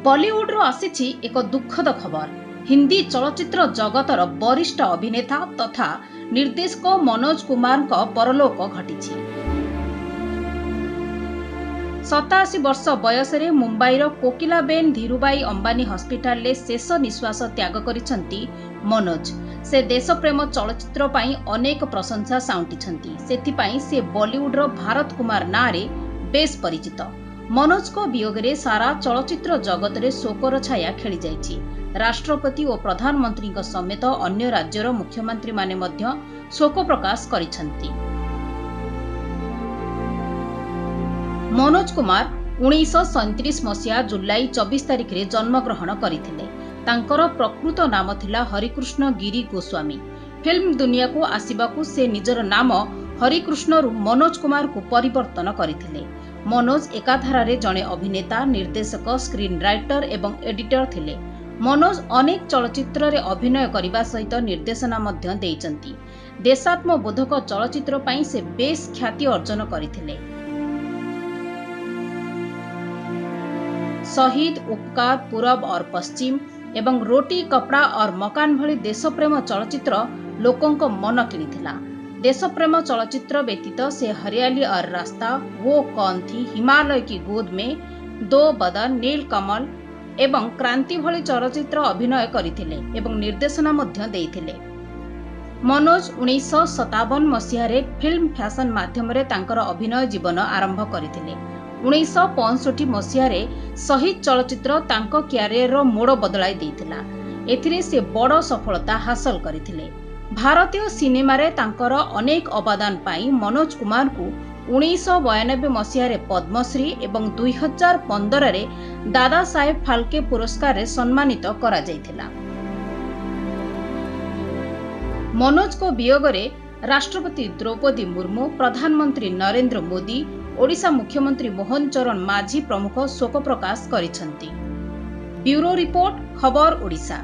बॉलीवुड रो आसीछि एक दुखद खबर। हिंदी चलचित्र जगतर वरिष्ठ अभिनेता तथा निर्देशक मनोज कुमार को परलोक घटिछि। 87 वर्ष बयस मुंबईर कोकिलाबेन धीरुबाई अंबानी हॉस्पिटल ले शेष निश्वास त्याग करिसंती मनोज। से देशप्रेम चलचित्र पाई अनेक प्रशंसा साउंटिछंती। सेथिपाई से बॉलीवुड रो भारत कुमार नारे बेस परिचित। मनोज को वियोग रे सारा चलचित्र जगत रे शोकर छाया खेली जाइछि। राष्ट्रपति और प्रधानमंत्री समेत अन्य राज्यर मुख्यमंत्री माने मध्य शोक प्रकाश करिसंती। मनोज कुमार 1937 मसीहा जुलाई 24 तारिख रे जन्मग्रहण करथिले। तांकर प्रकृत नाम थिला हरिकृष्ण गिरी गोस्वामी। फिल्म दुनिया को आसिबाकू से निजर नाम हरिकृष्ण रु मनोज कुमार को परिवर्तन करथिले। मनोज एकाधारे जड़े अभिनेता, निर्देशक, स्क्रीन राइटर एवं एडिटर थिले। मनोज अनेक चलचित्र रे अभिनय करने सहित निर्देशना मध्य देइचंती। देशात्मबोधक चलचित्र पाई से बेस ख्याति अर्जन करथिले। शहीद, उपकार, पूरब और पश्चिम एवं रोटी, कपड़ा और मकान भली देशप्रेम चलचित्र लोकों मन किनिथिला। देशप्रेम चलचित्र व्यतीत से हरियाली और रास्ता, वो कौन थी, हिमालय की गोद में, दो बदन, नील कमल एवं क्रांति भली चलचित्र अभिनय करथिले एवं निर्देशना मध्य देइथिले। मनोज 1957 मसीह फिल्म फैशन माध्यम रे तांकर अभिनय जीवन आरंभ करथिले। 1965 मसीह शहीद चलचित्र तांको क्यारियर रो मोड़ बदलाई देइथिला। एथिरे से बड़ सफलता हासिल करथिले। भारतीय सिनेमा रे तांकर अनेक अवदान पाई मनोज कुमार को 1992 मसीह पद्मश्री एवं 2015 रे दादा साहेब फाल्के पुरस्कार रे सम्मानित करा जायथिला। मनोज को वियोग रे राष्ट्रपति द्रौपदी मुर्मू, प्रधानमंत्री नरेंद्र मोदी, ओडिशा मुख्यमंत्री मोहन चरण माझी प्रमुख शोक प्रकाश करिसंती। ब्यूरो रिपोर्ट, खबर ओडिशा।